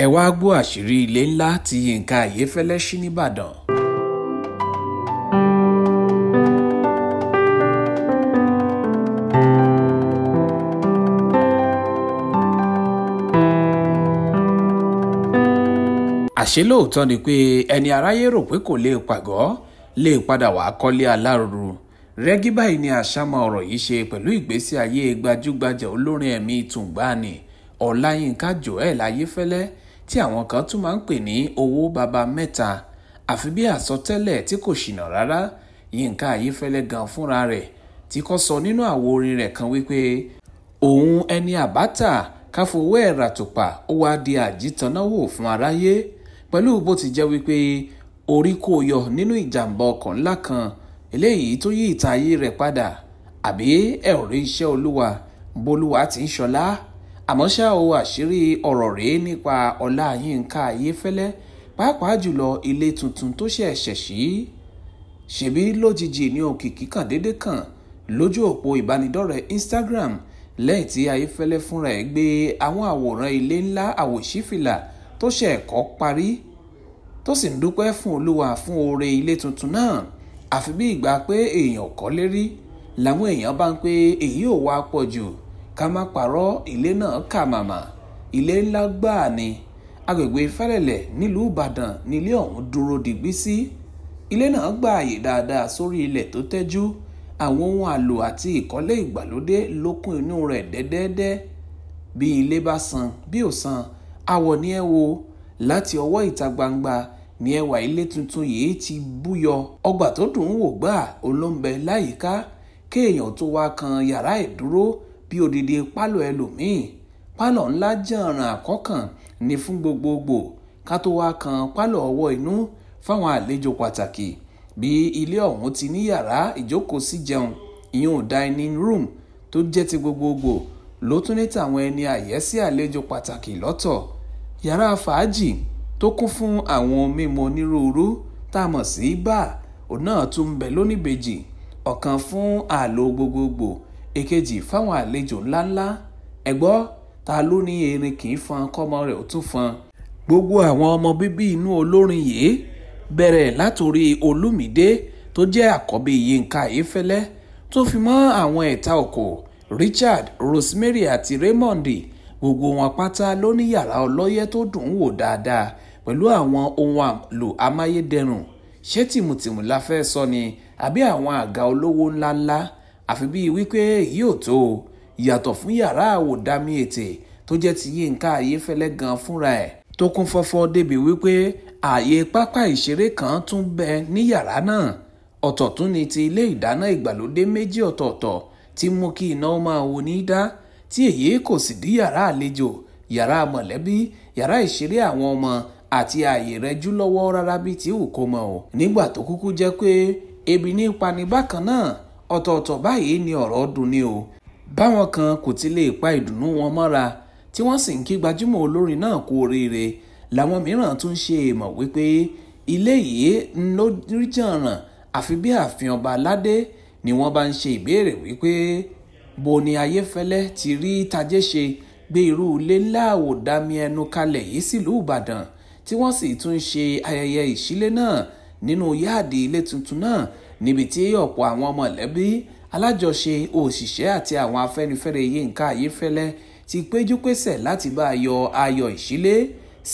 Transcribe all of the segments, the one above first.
ẹ wá gbọ́ àṣírí ilé ńlá tí Yínká Ayéfẹ́lẹ́ ṣí nìbàdàn. àṣé lóòótọ́ ni pé ẹni aráyé rò pé kò lè pàgọ́ lè padà wá kọ́lé alárùrù. rẹ́gí báyìí ni àṣàmọ̀ ọ̀rọ̀ yìí ṣe pẹ̀lú ìgbésí ayé gbajúgbajà olórin ẹ̀mí tùǹgbààní Ọláyínká Joel Ayéfẹ́lẹ́ tí àwọn kan tún máa ń pè ní owó baba mẹ́ta. àfi bí àsọtẹ́lẹ̀ tí kò ṣìnà rárá, Yínká Ayéfẹ́lẹ́ gan fúnra rẹ̀ tí kò sọ nínú àwo orin rẹ̀ kan wípé òun ẹni àbáta káfowó ẹ̀rà tòpà ó wá di àjítànáwò fún aráyé, pẹ̀lú bó ti jẹ́ wípé orí kò yọ nínú ìjàmbá ọkọ̀ ńlá kan eléyìí tó yí ìta ayé rẹ̀ padà. àbí ẹ ò rí iṣẹ́ olúwa bolúwa ti ń ṣọlá. àmọ́ ṣá o, àṣírí ọ̀rọ̀ rèé nípa ọlá Yínká Ayéfẹ́lẹ́, pàápàá jùlọ ilé tuntun tó ṣẹ̀ṣẹ̀ sí. ṣebí lójijì ní òkìkí kan déédé kan lójú òpó ìbánidọ́rẹ̀ẹ́ Instagram lẹ́yìn tí Ayéfẹ́lẹ́ fúnra ẹ̀ gbé àwọn àwòrán ilé ńlá àwòṣífìlà tó ṣe ẹ̀kọ́ parí, tó sì ń dúpẹ́ fún olúwa fún oore ilé tuntun náà. àfi bí ìgbà pé èèyàn kọ́lé rí làwọn èèyàn bá ń pé èyí ò wá pọ̀ jù. ká má parọ́, ilé náà kà màmá, ilé ńlá gbáà ni. agbègbè Fẹ́lẹ́lẹ̀ nílùú Ìbàdàn nílé ọ̀hún dúró digbí sí. ilé náà gba àyè dáadáa sórí ilẹ̀ tó tẹ́jú. àwọn ohun àlò àti ìkọ́lé ìgbàlódé ló kún inú rẹ̀ dẹ́dẹ́dẹ́. bí ilé bá san bí ò san, àwọ̀ ni ẹ wo. láti ọwọ́ ìta gbangba ni ẹwà ilé tuntun yìí ti búyọ. ọgbà tó dùn ún wò gbà olóńbẹ láyìíká, kéèyàn tó wá kan yàrá ìdúró bí odidi pálọ̀ ẹlòmíì. pálọ̀ ńlá jàǹràn àkọ́kàn ni fún gbogbogbò, ká tó wá kan pálọ̀ ọwọ́ inú fáwọn àlejò pàtàkì. bí ilé ọ̀hún ti ní yàrá ìjókòó sí jẹun, ìyún dining room tó jẹ́ ti gbogbogbò, ló tún ní tàwọn ẹni àyẹ́sí àlejò pàtàkì lọ́tọ̀. yàrá fàájì tó kún fún àwọn mímu onírúurú tá a mọ̀ sí báà, òun náà tún ń bẹ lóníbejì, ọ̀kan fún àlò gbogbogbò, èkejì fáwọn àlejò ńláńlá. ẹ gbọ́, ta ló ní erin kì í fọn kọ́mọ rẹ̀ ó tún fọn? gbogbo àwọn ọmọ bíbí inú olórin yìí, bẹ̀rẹ̀ látòrí Olúmídé tó jẹ́ àkọ́bí Yínká Ayéfẹ́lẹ́, tó fi mọ́ àwọn ẹ̀ta òkò Richard, Rosemary àti Raymond, gbogbo wọn pátá ló ní yàrá ọlọ́yẹ́ tó dùn ún wò dáadáa pẹ̀lú àwọn ohun àlò amáyédẹrùn. ṣé tìmùtìmù la fẹ́ sọ ni àbí àwọn àga olówó ńláńlá? àfi bíi wípé èyí ò tó o, yàtọ̀ fún yàrá àwòdámí ètè tó jẹ́ ti Yínká Ayéfẹ́lẹ́ gan fúnra ẹ̀, tó kún fọ́fọ́ débi wípé ààyè pápá ìṣeré kan tún bẹ ní yàrá náà. ọ̀tọ̀ tún ni ti ilé ìdáná ìgbàlódé méjì ọ̀tọ̀ọ̀tọ̀ tí mú kí iná máa wò ní dá, tí èyí kò sì dí yàrá àlejò, yàrá mọ̀lẹ́bí, yàrá ìṣeré àwọn ọmọ àti ààyè rẹjú lọ́wọ́ rárá bí tí ò kó mọ́ o. nígbà tó kúkú jẹ́ pé ebi ní pani bákan náà, ọ̀tọ̀ọ̀tọ̀ báyìí ni ọ̀rọ̀ dùn ní o. báwọn kan kò ti lè pa ìdùnnú wọn mọ́ra tí wọ́n sì ń kí gbajúmọ̀ olórin náà kú oríire, làwọn mìíràn tún ṣe èèmọ̀ wípé ilé yìí ń ló rí jàǹràn àfi bí ààfin ọba aládé, ni wọ́n bá ń ṣe ìbéèrè wípé bo ni Ayéfẹ́lẹ́ ti rí tajé ṣe gbé irú ilé ńlá àwòdámí ẹnu kalẹ̀ yìí sílùú Ìbàdàn, tí wọ́n sì tún ṣe ayẹyẹ ìṣílé náà nínú yáàdì ilé tuntun náà, níbi tí ọ̀pọ̀ àwọn mọ̀lẹ́bí, alájọṣe, òṣìṣẹ́ àti àwọn afẹ́nifẹ́re Yínká Ayéfẹ́lẹ́ ti péjú pésẹ̀ láti bá a yọ ayọ̀ ìṣílé.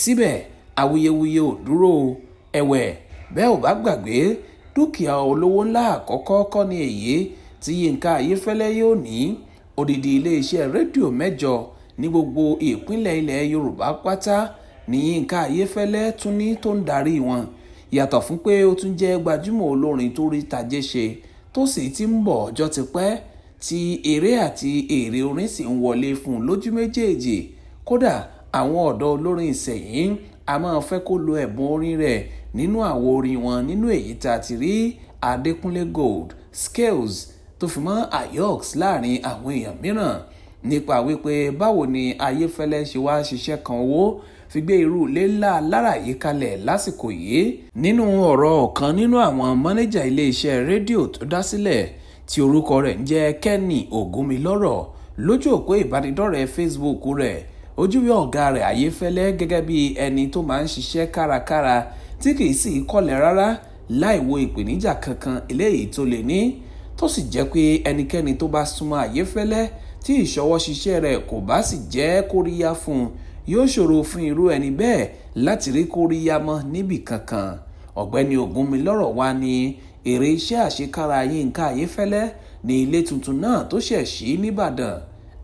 síbẹ̀ awuyewuye ò dúró. ẹ̀wẹ̀ bẹ́ẹ̀ ò bá gbàgbé, dúkìá olówó ńlá àkọ́kọ́ kọ́ ni èyí tí Yínká Ayéfẹ́lẹ́ yóò ní. odidi iléeṣẹ́ rédíò 8 ní gbogbo ìpínlẹ̀ ilẹ̀ Yorùbá pátá ní Yínká Ayéfẹ́lẹ́ tún ní tó ń darí wọn. yàtọ̀ fún pé ó tún jẹ́ gbajúmọ̀ olórin tó rí tajé ṣe, tó sì ti ń bọ̀ ọjọ́ ti pẹ́, tí eré àti èrè orin sì ń wọlé fún lójú méjèèjì. kódà àwọn ọ̀dọ́ olórin ìsẹ̀yìn a máa fẹ́ kó lo ẹ̀bùn orin rẹ̀ nínú àwo orin wọn, nínú èyí tá a ti rí Adékúnlé Gold, Scales tó fi mọ́ Ayox láàrin àwọn èèyàn mìíràn, nípa wípé báwo ni Ayéfẹ́lẹ́ ṣe wá ṣiṣẹ́ kan owó fi gbé irú ilé ńlá aláràyè kalẹ̀ lásìkò yìí. nínú ọ̀rọ̀ ọ̀kan nínú àwọn mọ́nẹ́jà iléeṣẹ́ rédíò tó dá sílẹ̀ tí orúkọ rẹ̀ ń jẹ́ Kenny Ògúnmilọ́rọ̀, lójú òpó ìbánidọ́rẹ̀ẹ́ Facebook rẹ̀, ojúwe ọ̀gá rẹ̀ Ayéfẹ́lẹ́ gẹ́gẹ́ bí ẹni tó máa ń ṣiṣẹ́ kárakára tí kì í sì kọ̀lẹ̀ rárá láì wo ìpèníjà kankan eléyìí tó lè ní, tó sì jẹ́ pé ẹnikẹ́ni tó bá súnmọ́ Ayéfẹ́lẹ́ tí ìṣọwọ́ ṣiṣẹ́ rẹ̀ kò bá sì jẹ́ kóríyá fún un yóò ṣòro fún irú ẹni bẹ́ẹ̀ láti rí kóríyá mọ́ níbì kankan. Ọ̀gbẹ́ni Ògúnmilọ́rọ̀ wá ní èrè iṣẹ́ àṣekára Yínká Ayéfẹ́lẹ́ ní ilé tuntun náà tó ṣẹ̀ ṣí nìbàdàn.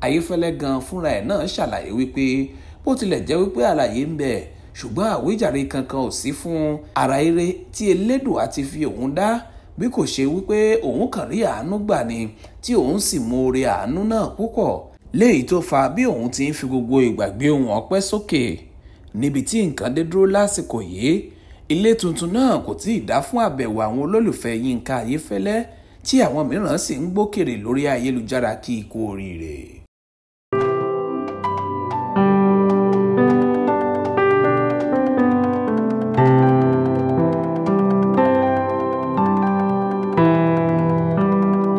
Ayéfẹ́lẹ́ gan fúnra ẹ̀ náà ṣàlàyé wípé bó tilẹ̀ jẹ́ wípé àlàyé ń bẹ ṣùgbọ́n àwíjàre kankan ò sí fún ara eré tí Elédùà ti fi òun dá, bí kò ṣe wípé òun kàn rí àánú gbà ni tí òun sì mọ oore àánú náà púpọ̀, léyìí tó fa bí òun ti ń fi gbogbo ìgbà gbé ohùn ọpẹ́ sókè. Níbi tí nǹkan dé dúró lásìkò yìí, ilé tuntun náà kò tí ì dá fún àbẹ̀wò àwọn olólùfẹ́ Yínká Ayéfẹ́lẹ́ tí àwọn mìíràn sì ń gbókèrè lórí ayélujára kí ikú oríire.